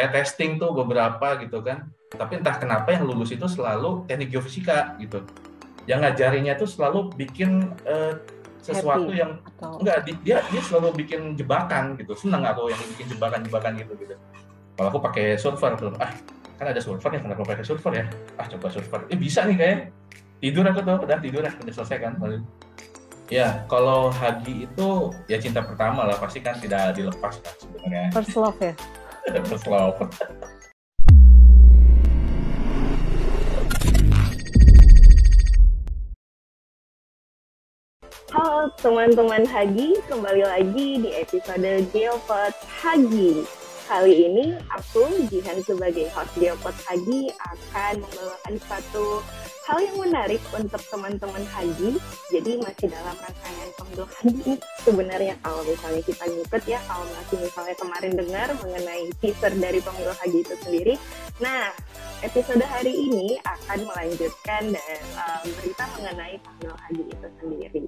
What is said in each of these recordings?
saya testing tuh beberapa gitu kan, tapi entah kenapa yang lulus itu selalu teknik geofisika gitu. Yang ngajarinnya tuh selalu bikin sesuatu Happy, yang atau enggak, dia selalu bikin jebakan gitu. Senang aku yang bikin jebakan gitu. Kalau aku pakai server tuh, kan ada server nih, kenapa pakai server ya? Coba server, bisa nih kayaknya. Tidur aku tuh, udah selesai kan. Ya, kalau Hagi itu ya cinta pertama lah, pasti kan tidak dilepas kan sebenarnya. first love ya? First love. Halo teman-teman Hagi, kembali lagi di episode Geopod Hagi. Kali ini aku, Jihan sebagai host Geopod Hagi, akan membawakan satu hal yang menarik untuk teman-teman Hagi. Jadi masih dalam rangkaian Pemilu Hagi sebenarnya, kalau misalnya kita ngikut ya, kalau masih misalnya kemarin dengar mengenai teaser dari Pemilu Hagi itu sendiri. Nah, episode hari ini akan melanjutkan dan berita mengenai Pemilu Hagi itu sendiri.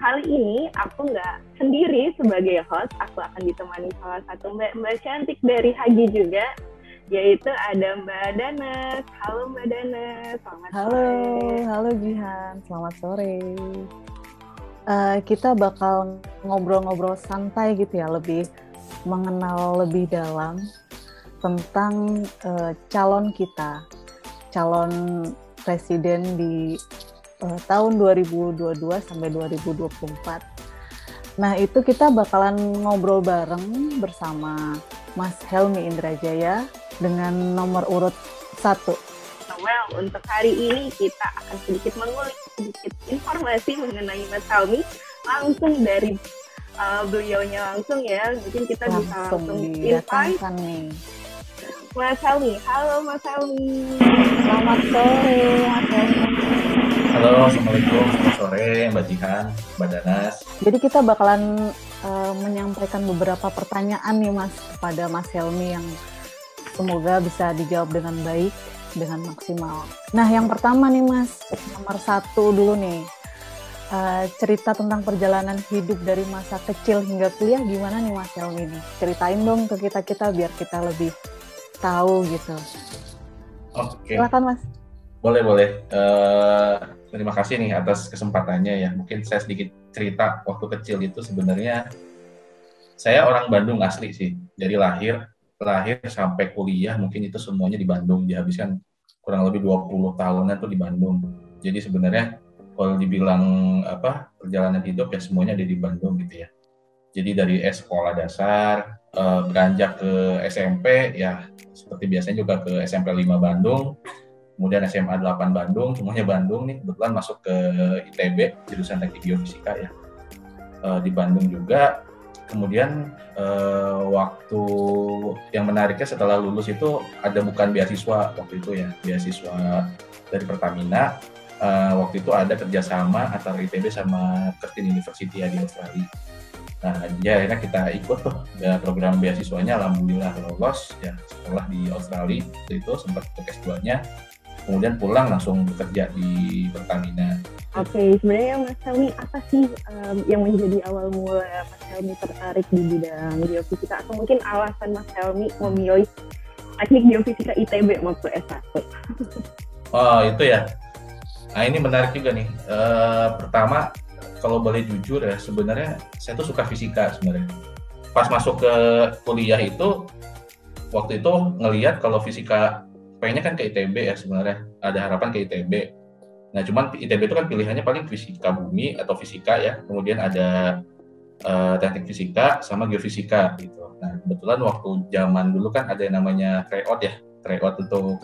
Kali ini aku nggak sendiri sebagai host, aku akan ditemani salah satu mbak cantik dari Hagi juga, yaitu ada Mbak Danes. Halo Mbak Danes, selamat sore. Halo Jihan, selamat sore. Kita bakal ngobrol-ngobrol santai gitu ya, lebih mengenal lebih dalam tentang calon presiden di tahun 2022 sampai 2024. Nah, itu kita bakalan ngobrol bareng bersama Mas Helmy Indrajaya dengan nomor urut 1. Well, untuk hari ini kita akan sedikit mengulik sedikit informasi mengenai Mas Helmy langsung dari beliaunya langsung ya. Mungkin kita bisa langsung invite nih Mas Helmy. Halo Mas Helmy. Selamat sore Mas Helmy. Halo, Assalamualaikum, selamat sore Mbak Jihan, Mbak Danas. Jadi kita bakalan menyampaikan beberapa pertanyaan nih Mas kepada Mas Helmy yang semoga bisa dijawab dengan baik, dengan maksimal. Nah, yang pertama nih Mas, nomor 1 dulu nih. Cerita tentang perjalanan hidup dari masa kecil hingga kuliah gimana nih Mas Helmy nih? Ceritain dong ke kita biar kita lebih tahu gitu. Oke. Silakan Mas. Boleh. Terima kasih nih atas kesempatannya ya. Mungkin saya sedikit cerita waktu kecil itu sebenarnya saya orang Bandung asli sih. Jadi lahir sampai kuliah mungkin itu semuanya di Bandung. Dihabiskan kurang lebih 20 tahunan tuh di Bandung. Jadi sebenarnya kalau dibilang perjalanan hidup ya semuanya ada di Bandung gitu ya. Jadi dari sekolah dasar beranjak ke SMP ya seperti biasanya juga ke SMP 5 Bandung. Kemudian SMA 8 Bandung, semuanya Bandung nih, kebetulan masuk ke ITB, jurusan Teknik Geofisika ya, di Bandung juga. Kemudian waktu yang menariknya setelah lulus itu ada bukan beasiswa waktu itu ya, beasiswa dari Pertamina. Waktu itu ada kerjasama antara ITB sama Curtin University ya di Australia. Nah, ya akhirnya kita ikut tuh ya, program beasiswanya, alhamdulillah lolos ya setelah di Australia itu sempat untuk S2-nya. Kemudian pulang langsung bekerja di Pertamina. Oke, sebenarnya Mas Helmy apa sih yang menjadi awal mula Mas Helmy tertarik di bidang geofisika, atau mungkin alasan Mas Helmy memilih teknik geofisika ITB waktu S1? Oh itu ya, nah ini menarik juga nih. Pertama, kalau boleh jujur ya, sebenarnya saya tuh suka fisika sebenarnya. Pas masuk ke kuliah itu, waktu itu ngelihat kalau fisika pengennya kan ke ITB ya sebenarnya, ada harapan ke ITB. Nah cuman ITB itu kan pilihannya paling fisika bumi atau fisika ya, kemudian ada teknik fisika sama geofisika gitu. Nah kebetulan waktu zaman dulu kan ada yang namanya tryout untuk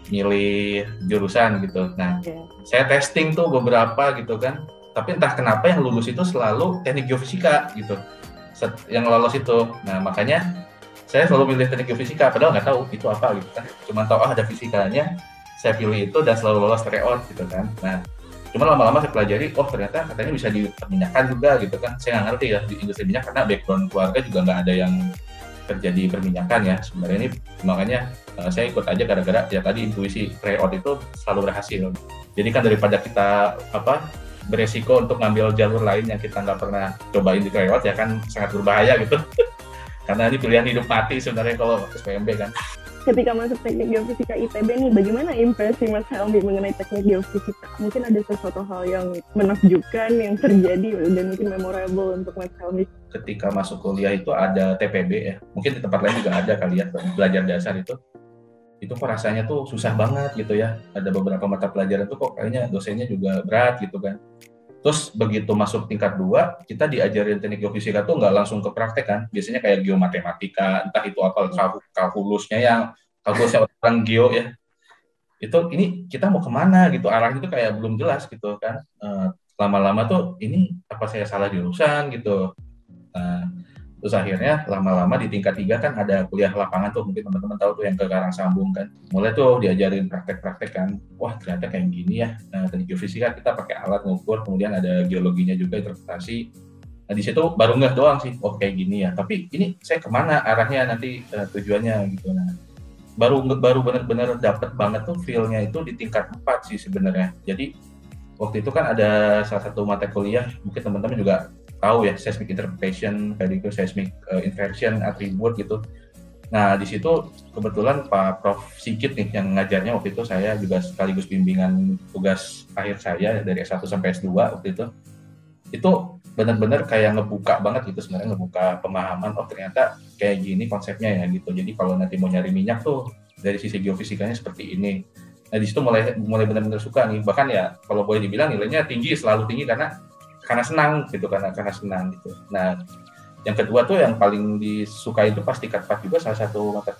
milih jurusan gitu. Nah saya testing tuh beberapa gitu kan, tapi entah kenapa yang lulus itu selalu teknik geofisika gitu, yang lolos itu. Nah makanya saya selalu pilih teknik geofisika, padahal nggak tahu itu apa gitu kan. Cuma tahu ada fisikanya, saya pilih itu dan selalu lolos tryout gitu kan. Nah, cuma lama-lama saya pelajari, ternyata katanya bisa di perminyakan juga gitu kan. Saya nggak ngerti ya di industri minyak karena background keluarga juga nggak ada yang kerja di perminyakan ya. Sebenarnya ini makanya saya ikut aja gara-gara ya tadi intuisi tryout itu selalu berhasil. Jadi kan daripada kita beresiko untuk ngambil jalur lain yang kita nggak pernah cobain di tryout ya kan sangat berbahaya gitu. Karena ini pilihan hidup mati sebenarnya kalau SPMB kan. Ketika masuk teknik geofisika ITB nih, bagaimana impresi Mas Helmi mengenai teknik geofisika? Mungkin ada sesuatu hal yang menakjubkan yang terjadi dan mungkin memorable untuk Mas Helmi. Ketika masuk kuliah itu ada TPB ya, mungkin di tempat lain juga ada kali ya, belajar dasar itu kok rasanya tuh susah banget gitu ya. Ada beberapa mata pelajaran tuh kok kayaknya dosennya juga berat gitu kan. Terus begitu masuk tingkat 2, kita diajarin teknik geofisika tuh nggak langsung ke praktek kan. Biasanya kayak geomatematika, entah itu apa kalkulusnya orang geo ya. Ini kita mau kemana gitu, arahnya itu kayak belum jelas gitu kan. Lama-lama tuh ini apa saya salah jurusan gitu. Terus akhirnya lama-lama di tingkat 3 kan ada kuliah lapangan tuh, mungkin teman-teman tahu tuh yang ke Karangsambung kan. Mulai tuh diajarin praktek-praktek kan. Wah ternyata kayak gini ya. Teknik geofisika kita pakai alat ngukur, kemudian ada geologinya juga, interpretasi. Nah di situ baru ngeh doang sih, oh kayak gini ya. Tapi ini saya kemana arahnya nanti tujuannya gitu. Nah baru benar-benar dapet banget tuh feel-nya itu di tingkat 4 sih sebenarnya. Jadi waktu itu kan ada salah satu mata kuliah, mungkin teman-teman juga tahu ya, seismic interpretation, kayak gitu, seismic inversion, attribute gitu. Nah di situ kebetulan Pak Prof Sigit nih yang ngajarnya waktu itu, saya juga sekaligus bimbingan tugas akhir saya dari S1 sampai S2 waktu itu. Itu benar-benar kayak ngebuka banget gitu sebenarnya, ngebuka pemahaman, oh ternyata kayak gini konsepnya ya gitu. Jadi kalau nanti mau nyari minyak tuh dari sisi geofisikanya seperti ini. Nah di situ mulai benar-benar suka nih. Bahkan ya kalau boleh dibilang nilainya tinggi, selalu tinggi karena senang gitu, karena senang gitu. Nah yang kedua tuh yang paling disukai itu pas tingkat 4 juga, salah satu mata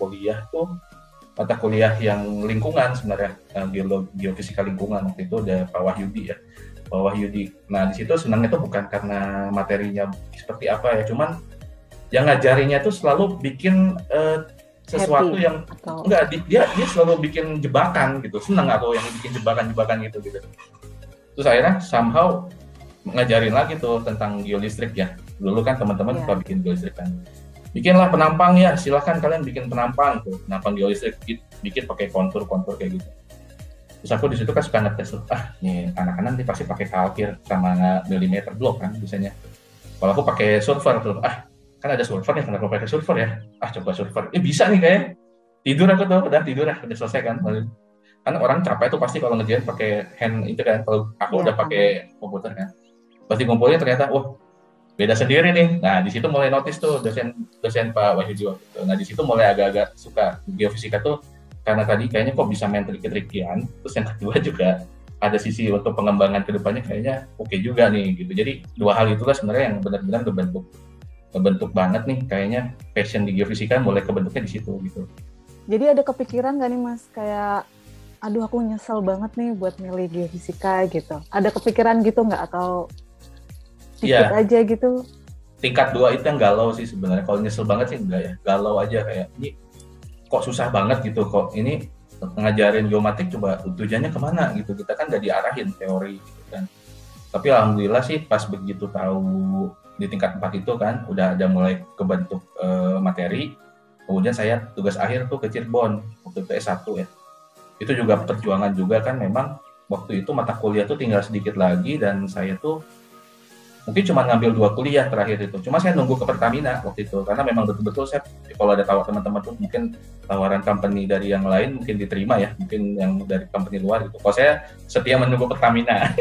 kuliah yang lingkungan sebenarnya, geofisika lingkungan. Waktu itu ada Pak Wahyudi ya, Pak Wahyudi. Nah di situ senangnya tuh bukan karena materinya seperti apa ya, cuman yang ngajarinya tuh selalu bikin sesuatu happy, yang enggak, dia selalu bikin jebakan gitu. Senang aku yang bikin jebakan gitu. Terus akhirnya somehow ngajarin lagi tuh tentang geolistrik ya. Dulu kan teman-teman suka bikin geolistrik kan. Bikinlah penampang ya, silahkan kalian bikin penampang tuh, penampang geolistrik, bikin pakai kontur kayak gitu. Terus aku di situ kan suka ngetes tuh, nih anak-anak nih pasti pakai kalkir sama milimeter block kan biasanya. Kalau aku pakai surfer tuh, kan ada surfer nih, kenapa pakai surfer ya? Coba surfer, bisa nih kayak. Tidur aku tuh, udah selesai kan. Karena orang capek tuh pasti kalau ngerjain pakai hand itu kan, kalau aku udah pakai komputer kan. Pasti ngumpulnya ternyata, beda sendiri nih. Nah di situ mulai notice tuh dosen Pak Wahyudi. Nah di situ mulai agak-agak suka geofisika tuh, karena tadi kayaknya kok bisa main trik-trikian. Terus yang kedua juga ada sisi untuk pengembangan kedepannya kayaknya oke juga nih gitu. Jadi dua hal itulah sebenarnya yang benar-benar kebentuk banget nih kayaknya passion di geofisika mulai kebentuknya di situ gitu. Jadi ada kepikiran nggak nih Mas, kayak aduh aku nyesel banget nih buat milih geofisika gitu. Ada kepikiran gitu nggak, atau sedikit aja gitu? Tingkat 2 itu yang galau sih sebenarnya. Kalau nyesel banget sih enggak ya, galau aja kayak ini kok susah banget gitu, kok ini ngajarin geomatik coba tujuannya kemana gitu, kita kan udah diarahin teori gitu kan. Tapi alhamdulillah sih pas begitu tahu di tingkat 4 itu kan udah ada mulai kebentuk materi. Kemudian saya tugas akhir tuh ke Cirebon waktu itu S1 ya. Itu juga perjuangan juga kan, memang waktu itu mata kuliah tuh tinggal sedikit lagi dan saya tuh mungkin cuma ngambil 2 kuliah terakhir itu. Cuma saya nunggu ke Pertamina waktu itu, karena memang betul-betul saya, kalau ada tawar teman-teman tuh mungkin tawaran company dari yang lain mungkin diterima ya, mungkin yang dari company luar gitu. Kalau saya setia menunggu Pertamina.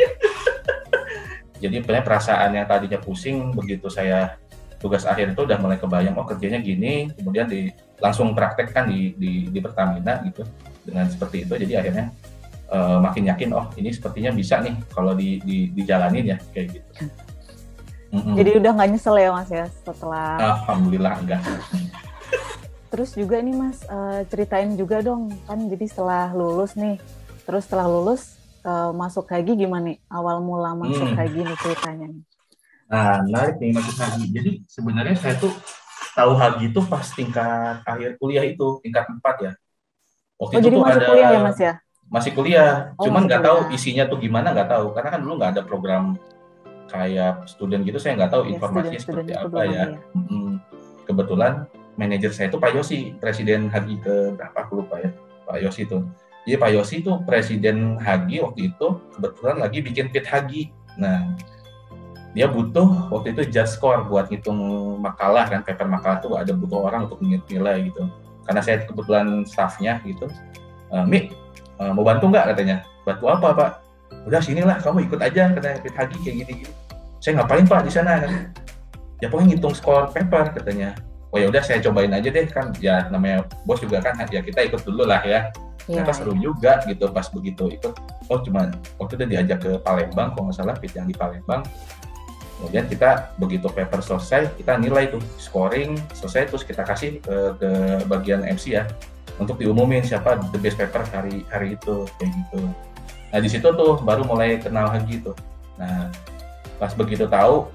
Jadi perasaan yang tadinya pusing, begitu saya tugas akhir itu udah mulai kebayang, kerjanya gini, kemudian langsung praktekkan di Pertamina gitu, dengan seperti itu. Jadi akhirnya makin yakin, ini sepertinya bisa nih kalau dijalanin ya, kayak gitu. Jadi udah nggak nyesel ya Mas ya setelah? Alhamdulillah enggak. Terus juga nih Mas, ceritain juga dong kan, jadi setelah lulus masuk Hagi gimana nih? Awal mula masuk Hagi nih ceritanya. Nah, menarik nih masuk Hagi. Jadi sebenarnya saya tuh tahu Hagi itu pas tingkat akhir kuliah itu, tingkat 4 ya. Waktu itu jadi tuh masih kuliah ya Mas ya? Masih kuliah, cuman nggak tahu kuliah. isinya tuh gimana, nggak tahu. Karena kan dulu nggak ada program kayak student gitu, saya nggak tahu informasinya seperti apa ya. Kebetulan manajer saya itu Pak Yosi, presiden Hagi ke berapa aku lupa ya, Pak Yosi itu. Jadi Pak Yosi itu presiden Hagi waktu itu kebetulan lagi bikin pit Hagi. Nah dia butuh waktu itu judge score buat ngitung makalah kan, paper makalah tuh ada butuh orang untuk nilai gitu. Karena saya kebetulan staffnya gitu, Mi, mau bantu nggak katanya? Bantu apa Pak? Udah sinilah kamu ikut aja katanya, ikut Hagi kayak gini. Saya ngapain Pak di sana? Kan? Ya pokoknya ngitung skor paper katanya. Oh ya udah saya cobain aja deh kan, ya namanya bos juga kan, ya kita ikut dulu lah ya. Ternyata seru juga gitu pas begitu ikut. Oh cuman waktu itu diajak ke Palembang kalau nggak salah, fit yang di Palembang. Kemudian kita begitu paper selesai, kita nilai tuh scoring selesai, terus kita kasih ke bagian MC ya untuk diumumin siapa the best paper hari itu kayak gitu. Nah di situ tuh baru mulai kenal Hagi tuh. Nah pas begitu tahu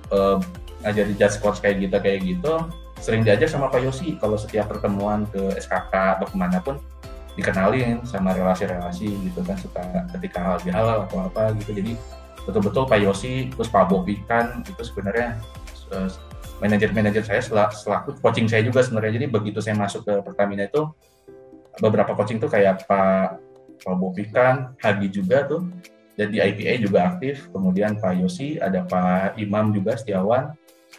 ngajar di judge course kayak gitu sering diajak sama Pak Yosi kalau setiap pertemuan ke SKK atau kemanapun dikenalin sama relasi-relasi gitu kan, suka ketika halal atau apa gitu. Jadi betul-betul Pak Yosi terus Pak Bobi kan itu sebenarnya manajer saya selaku coaching saya juga sebenarnya. Jadi begitu saya masuk ke Pertamina itu beberapa coaching tuh kayak Pak Bobi kan, Hagi juga tuh, dan di IPA juga aktif. Kemudian Pak Yosi, ada Pak Imam juga Setiawan.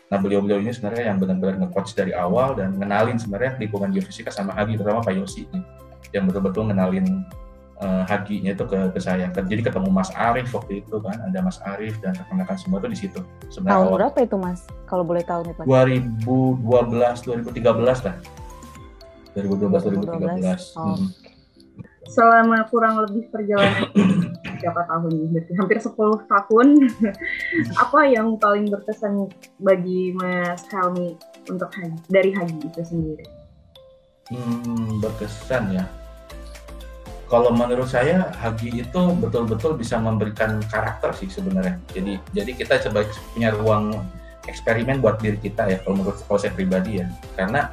Nah beliau-beliau ini sebenarnya yang benar-benar nge-coach dari awal dan ngenalin sebenarnya lingkungan geofisika sama Hagi, terutama Pak Yosi nih, yang betul-betul ngenalin Hagi-nya itu ke saya. Jadi ketemu Mas Arief waktu itu kan, ada Mas Arief dan rekan-rekan semua tuh di situ. Tahun berapa itu Mas? Kalau boleh tahu nih Pak. 2013 lah. 2013. Selama kurang lebih perjalanan berapa tahun berarti hampir 10 tahun. Apa yang paling berkesan bagi Mas Helmi untuk dari Hagi itu sendiri? Berkesan ya. Kalau menurut saya Hagi itu betul-betul bisa memberikan karakter sih sebenarnya. Jadi kita coba punya ruang eksperimen buat diri kita ya, kalau saya pribadi ya. Karena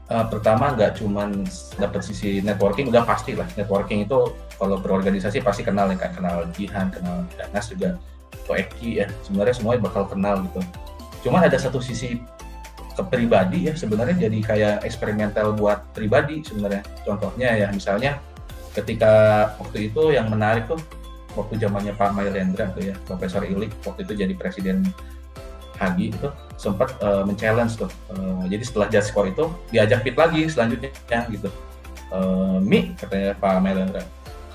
pertama nggak cuman dapat sisi networking, udah pasti lah networking itu kalau berorganisasi pasti kenal ya, kenal Jihan, kenal Danas juga, atau Eki ya, sebenarnya semuanya bakal kenal gitu. Cuman ada satu sisi kepribadi ya sebenarnya, jadi kayak eksperimental buat pribadi sebenarnya. Contohnya ya misalnya ketika waktu itu yang menarik tuh waktu zamannya Pak Mailendra tuh ya, Profesor Ilik waktu itu jadi presiden Hagi itu sempat men-challenge tuh. Jadi setelah judge score itu diajak fit lagi selanjutnya gitu. Mi katanya Pak Mailendra,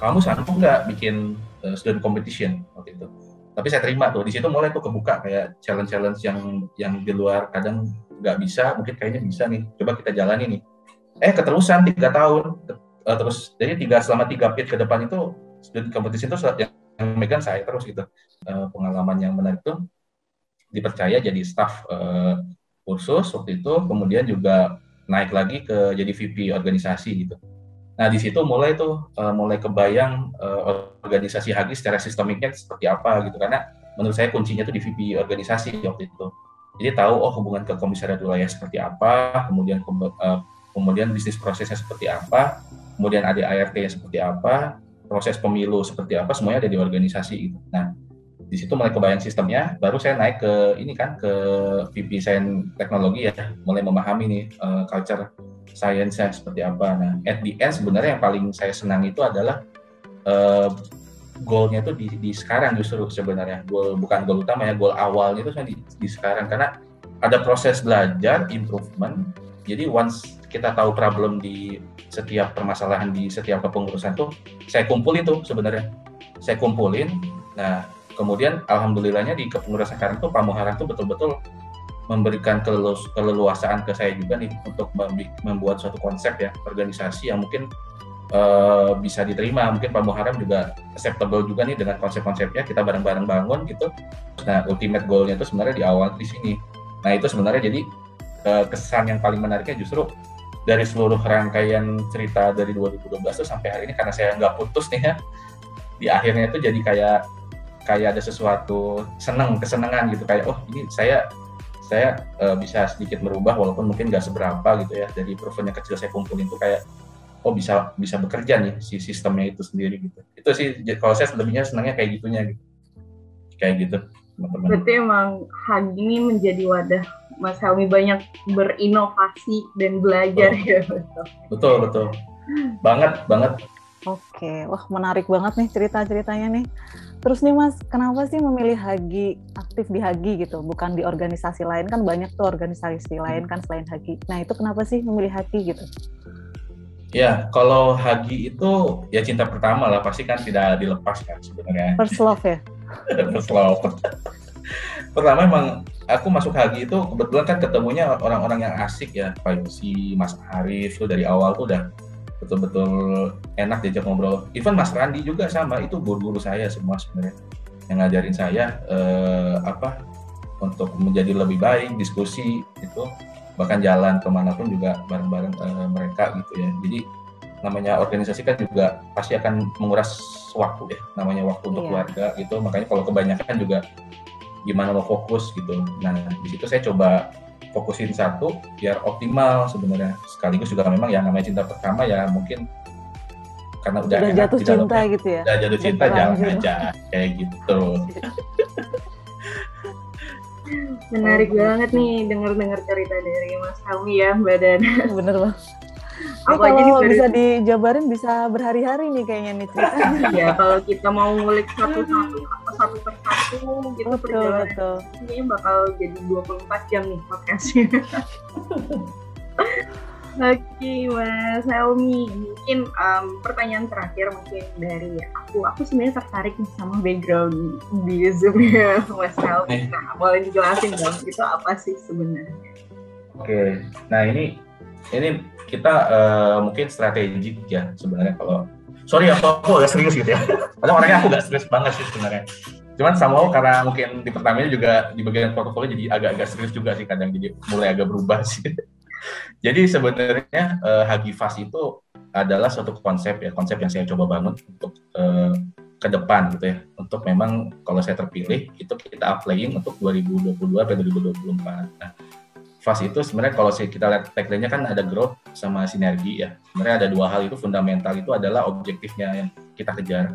kamu sanggup nggak bikin student competition waktu itu? Tapi saya terima tuh. Di situ mulai tuh kebuka kayak challenge yang di luar kadang nggak bisa, mungkin kayaknya bisa nih. Coba kita jalani nih. Keterusan 3 tahun. Terus jadi selama 3 fit ke depan itu student competition itu yang megang saya terus gitu. Pengalaman yang menarik tuh dipercaya jadi staff kursus waktu itu, kemudian juga naik lagi ke jadi VP organisasi gitu. Nah di situ mulai kebayang organisasi Hagi secara sistemiknya seperti apa gitu, karena menurut saya kuncinya tuh di VP organisasi waktu itu. Jadi tahu hubungan ke komisariat wilayah seperti apa, kemudian bisnis prosesnya seperti apa, kemudian ada ART-nya seperti apa, proses pemilu seperti apa, semuanya ada di organisasi gitu. Nah di situ mulai kebayang sistemnya, baru saya naik ke VP Sains Teknologi ya, mulai memahami nih culture science-nya seperti apa. Nah, at the end sebenarnya yang paling saya senang itu adalah goal-nya itu di sekarang justru sebenarnya. Bukan goal utama ya, goal awalnya itu di sekarang, karena ada proses belajar, improvement. Jadi once kita tahu problem di setiap permasalahan di setiap kepengurusan tuh, saya kumpulin tuh sebenarnya. Nah, kemudian alhamdulillahnya di kepengurusan sekarang tuh Pak Muharrem tuh betul-betul memberikan keleluasaan ke saya juga nih untuk membuat suatu konsep ya organisasi yang mungkin bisa diterima. Mungkin Pak Muharrem juga acceptable juga nih dengan konsep-konsepnya, kita bareng-bareng bangun gitu. Nah ultimate goal-nya itu sebenarnya di awal di sini. Nah itu sebenarnya jadi kesan yang paling menariknya justru dari seluruh rangkaian cerita dari 2012 tuh sampai hari ini, karena saya nggak putus nih ya, di akhirnya itu jadi kayak ada sesuatu kesenangan gitu, kayak ini saya bisa sedikit merubah walaupun mungkin nggak seberapa gitu ya, dari provennya kecil saya kumpulin tuh kayak bisa bekerja nih si sistemnya itu sendiri gitu. Itu sih kalau saya lebihnya senangnya kayak gitunya gitu. Kayak gitu teman-teman. Berarti emang Hagi ini menjadi wadah Mas Helmi banyak berinovasi dan belajar ya. Betul. Banget. Oke, wah menarik banget nih cerita-ceritanya nih. Terus nih Mas, kenapa sih memilih Hagi, aktif di Hagi gitu, bukan di organisasi lain? Kan banyak tuh organisasi lain kan selain Hagi. Nah itu kenapa sih memilih Hagi gitu? Ya, kalau Hagi itu ya cinta pertama lah, pasti kan tidak dilepas kan sebenarnya. First love ya? First love. Pertama emang aku masuk Hagi itu kebetulan kan ketemunya orang-orang yang asik ya, Pak Yosi, Mas Arif, itu dari awal tuh udah betul-betul enak diajak ngobrol. Even Mas Randi juga sama, itu guru-guru saya semua sebenarnya yang ngajarin saya untuk menjadi lebih baik, diskusi itu, bahkan jalan kemanapun juga bareng-bareng mereka gitu ya. Jadi namanya organisasi kan juga pasti akan menguras waktu ya, namanya waktu untuk keluarga gitu. Makanya kalau kebanyakan juga gimana mau fokus gitu. Nah di situ saya coba fokusin satu biar optimal sebenarnya. Sekaligus juga memang yang namanya cinta pertama ya mungkin karena udah enak jatuh cinta gitu ya. Udah jatuh cinta jalan aja kayak gitu. Menarik banget nih dengar-dengar cerita dari Mas Helmi ya, Mbak Dana. Bener banget. Kalau bisa dijabarin bisa berhari-hari nih kayaknya nih ceritanya. Ya kalau kita mau ngulik satu persatu gitu perjalanan kayaknya bakal jadi 24 jam nih podcastnya. Oke, Mas Helmi, mungkin pertanyaan terakhir mungkin dari aku sebenarnya tertarik nih sama background di Zoom-nya Mas Helmi. Nah, boleh dijelasin dong itu apa sih sebenarnya? Oke, nah ini kita mungkin strategik ya sebenarnya kalau sorry aku agak serius gitu ya. Padahal orangnya aku agak serius banget sih sebenarnya. Cuman somehow karena mungkin di pertamanya juga di bagian portofolio jadi agak-agak serius juga sih kadang jadi mulai agak berubah sih. Jadi sebenarnya Hagifast itu adalah suatu konsep yang saya coba bangun untuk ke depan gitu ya. Untuk memang kalau saya terpilih itu kita applying untuk 2022 atau 2024. Nah, Fast itu sebenarnya kalau kita lihat tagline-nya kan ada growth sama sinergi ya. Sebenarnya ada dua hal itu fundamental itu adalah objektifnya yang kita kejar.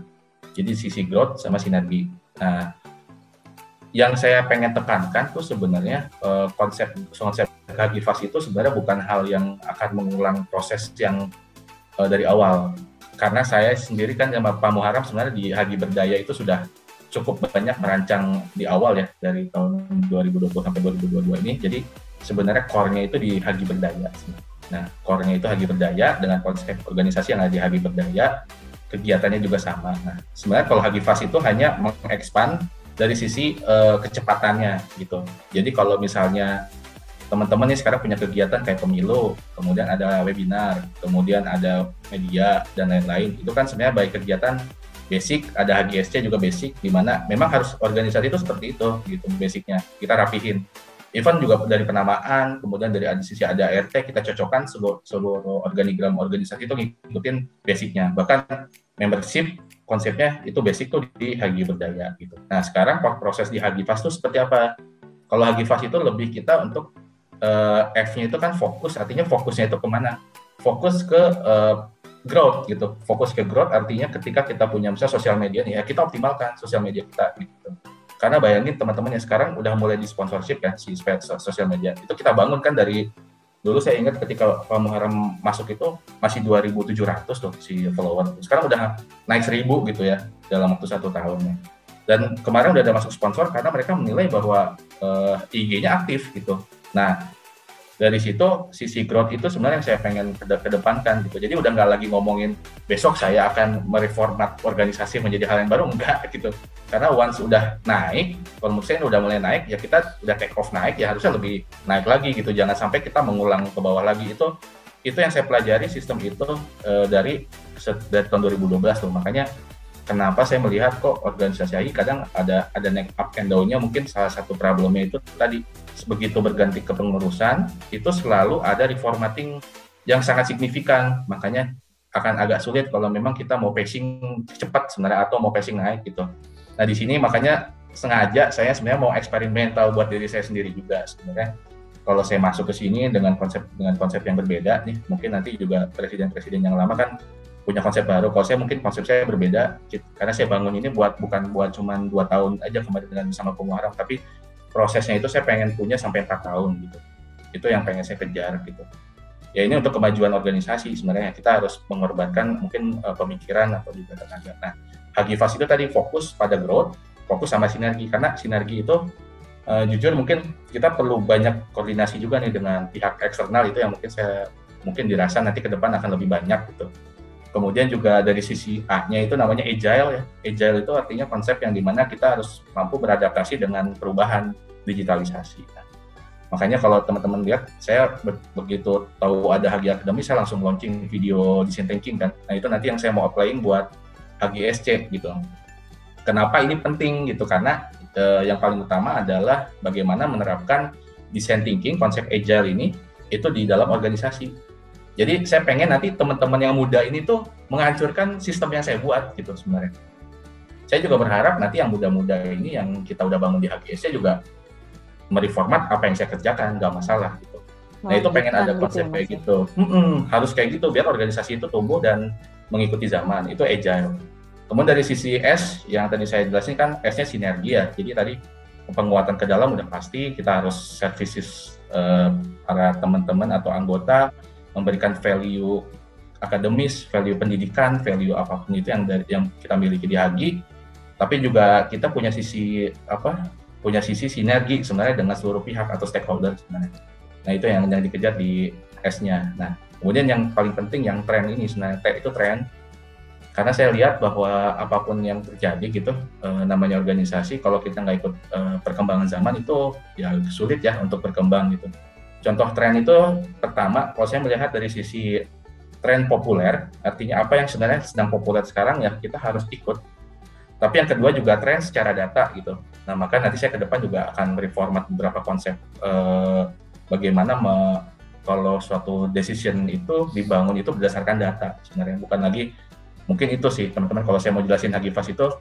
Jadi sisi growth sama sinergi. Nah, yang saya pengen tekankan tuh sebenarnya konsep Hagifast itu sebenarnya bukan hal yang akan mengulang proses yang dari awal. Karena saya sendiri kan sama Pak Muharram sebenarnya di Hagi Berdaya itu sudah cukup banyak merancang di awal ya dari tahun 2020 sampai 2022 ini. Jadi sebenarnya core-nya itu di Hagi Berdaya. Nah, core-nya itu Hagi Berdaya dengan konsep organisasi yang ada di Hagi Berdaya, kegiatannya juga sama. Nah, sebenarnya kalau Hagifast itu hanya mengekspan dari sisi kecepatannya gitu. Jadi kalau misalnya teman-teman nih sekarang punya kegiatan kayak pemilu, kemudian ada webinar, kemudian ada media dan lain-lain, itu kan sebenarnya baik kegiatan basic, ada HGSC juga basic, di mana memang harus organisasi itu seperti itu gitu basicnya, kita rapihin. Even juga dari penamaan, kemudian dari sisi ada RT, kita cocokkan seluruh organigram organisasi itu ngikutin basicnya. Bahkan membership konsepnya itu basic tuh di Hagi Berdaya gitu. Nah sekarang proses di Hagifast itu seperti apa? Kalau Hagifast itu lebih kita untuk F-nya itu kan fokus, artinya fokusnya itu kemana? Fokus ke growth gitu. Fokus ke growth artinya ketika kita punya misalnya sosial media nih, ya kita optimalkan sosial media kita gitu. Karena bayangin teman-teman yang sekarang udah mulai di sponsorship kan si sosial media. Itu kita bangun kan dari dulu saya ingat ketika Pak Muharram masuk itu masih 2.700 tuh si follower. Sekarang udah naik 1.000 gitu ya dalam waktu 1 tahun. Dan kemarin udah ada masuk sponsor karena mereka menilai bahwa IG-nya aktif gitu. Nah, dari situ sisi growth itu sebenarnya yang saya pengen kedepankan gitu. Jadi udah nggak lagi ngomongin besok saya akan mereformat organisasi menjadi hal yang baru, enggak gitu. Karena once udah naik, kalau menurut saya udah mulai naik, ya kita udah take off naik, ya harusnya lebih naik lagi gitu. Jangan sampai kita mengulang ke bawah lagi. Itu yang saya pelajari sistem itu dari tahun 2012 tuh. Makanya kenapa saya melihat kok organisasi AI kadang ada naik up and down-nya, mungkin salah satu problemnya itu tadi begitu berganti kepengurusan itu selalu ada reformatting yang sangat signifikan, makanya akan agak sulit kalau memang kita mau pacing cepat sebenarnya atau mau pacing naik gitu. Nah di sini makanya sengaja saya sebenarnya mau eksperimental buat diri saya sendiri juga sebenarnya. Kalau saya masuk ke sini dengan konsep yang berbeda nih, mungkin nanti juga presiden yang lama kan punya konsep baru. Kalau saya mungkin konsep saya berbeda karena saya bangun ini bukan buat cuma 2 tahun aja kemarin dengan sama Muharram, tapi prosesnya itu saya pengen punya sampai 4 tahun gitu. Itu yang pengen saya kejar gitu. ya ini untuk kemajuan organisasi sebenarnya kita harus mengorbankan mungkin pemikiran atau juga tenaga. Nah, Hagifas itu tadi fokus pada growth, fokus sama sinergi, karena sinergi itu jujur mungkin kita perlu banyak koordinasi juga nih dengan pihak eksternal, itu yang mungkin dirasa nanti ke depan akan lebih banyak gitu. Kemudian juga dari sisi A-nya itu namanya agile ya. Agile itu artinya konsep yang dimana kita harus mampu beradaptasi dengan perubahan digitalisasi. Nah, makanya kalau teman-teman lihat, saya begitu tahu ada Hagi Academy, saya langsung launching video design thinking kan. Nah itu nanti yang saya mau applying buat HGSC gitu. Kenapa ini penting gitu? Karena yang paling utama adalah bagaimana menerapkan design thinking, konsep agile ini itu di dalam organisasi. Jadi saya pengen nanti teman-teman yang muda ini tuh menghancurkan sistem yang saya buat gitu sebenarnya. Saya juga berharap nanti yang muda-muda ini yang kita udah bangun di HGSC juga mereformat apa yang saya kerjakan, nggak masalah gitu. Nah itu pengen ada konsep kayak gitu. Harus kayak gitu biar organisasi itu tumbuh dan mengikuti zaman. Itu agile. Kemudian dari sisi S yang tadi saya jelasin kan, S-nya sinergi ya. Jadi tadi penguatan ke dalam udah pasti, kita harus services para teman-teman atau anggota, memberikan value akademis, value pendidikan, value apapun itu yang kita miliki di Hagi. Tapi juga kita punya sisi sinergi sebenarnya dengan seluruh pihak atau stakeholder sebenarnya. Nah itu yang dikejar di S-nya. Nah kemudian yang paling penting yang tren ini sebenarnya, T itu tren. Karena saya lihat bahwa apapun yang terjadi gitu, namanya organisasi, kalau kita nggak ikut perkembangan zaman itu ya sulit ya untuk berkembang gitu. Contoh tren itu pertama, kalau saya melihat dari sisi tren populer, artinya apa yang sebenarnya sedang populer sekarang ya kita harus ikut. Tapi yang kedua juga tren secara data gitu. Nah maka nanti saya ke depan juga akan mereformat beberapa konsep bagaimana kalau suatu decision itu dibangun itu berdasarkan data sebenarnya, bukan lagi mungkin itu sih teman-teman kalau saya mau jelasin Hagifas itu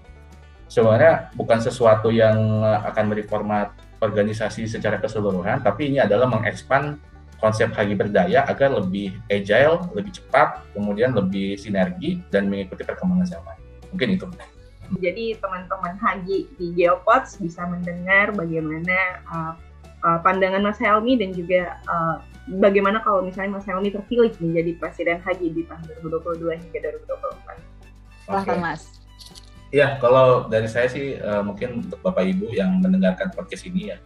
sebenarnya bukan sesuatu yang akan mereformat organisasi secara keseluruhan, tapi ini adalah mengekspand konsep Hagi Berdaya agar lebih agile, lebih cepat, kemudian lebih sinergi dan mengikuti perkembangan zaman. Mungkin itu. Jadi teman-teman Hagi di Geopods bisa mendengar bagaimana pandangan Mas Helmi dan juga bagaimana kalau misalnya Mas Helmi terpilih menjadi Presiden Hagi di tahun 2022 hingga 2024. Silahkan Mas. Ya, kalau dari saya sih mungkin untuk Bapak Ibu yang mendengarkan podcast ini ya,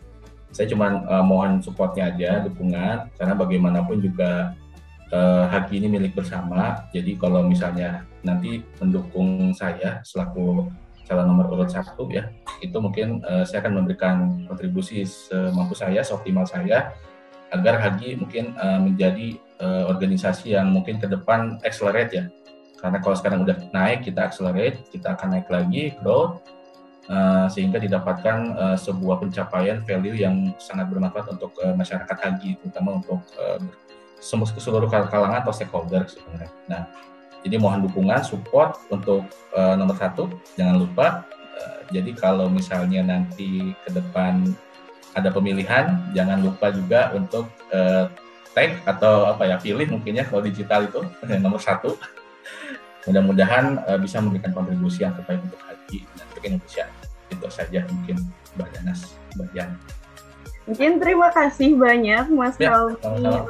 saya cuma mohon supportnya aja, dukungan, karena bagaimanapun juga Hagi ini milik bersama. Jadi kalau misalnya nanti mendukung saya selaku calon nomor urut 1 ya, itu mungkin saya akan memberikan kontribusi semampu saya, seoptimal saya, agar Hagi mungkin menjadi organisasi yang mungkin ke depan accelerate ya. Karena kalau sekarang udah naik, kita accelerate, kita akan naik lagi, growth, sehingga didapatkan sebuah pencapaian value yang sangat bermanfaat untuk masyarakat Hagi, terutama untuk seluruh kalangan atau stakeholder sebenarnya. Nah, jadi mohon dukungan, support untuk nomor 1, jangan lupa. Jadi kalau misalnya nanti ke depan ada pemilihan, jangan lupa juga untuk tag atau pilih mungkin ya kalau digital itu nomor 1. Mudah-mudahan bisa memberikan kontribusi yang terbaik untuk Hagi dan untuk Indonesia. Itu saja mungkin Mbak Danas, Mbak Jan. Mungkin terima kasih banyak Mas Helmi.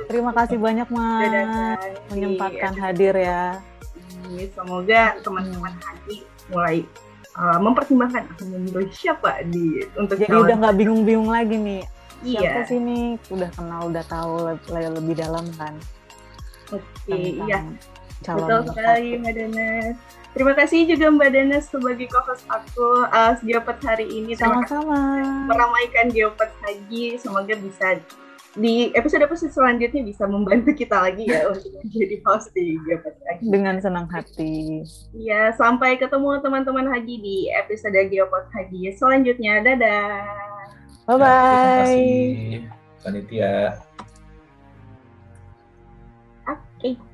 Terima kasih banyak Mas menyempatkan hadir ya. Semoga teman-teman Hagi mulai mempertimbangkan akan memilih siapa untuk jadi udah nggak bingung-bingung lagi nih. Iya. Siapa sih nih? Udah kenal, udah tahu lebih dalam kan. Oke, iya. Betul sekali Mbak Danas. Terima kasih juga Mbak Danas sebagai co-host aku Geopods hari ini. Sama-sama. Meramaikan Geopods Hagi. Semoga bisa di episode-episode selanjutnya bisa membantu kita lagi ya untuk menjadi host di Geopods Hagi. Dengan senang hati. Ya, sampai ketemu teman-teman Hagi di episode Geopods Hagi selanjutnya. Dadah. Bye-bye. Terima kasih, panitia. Oke.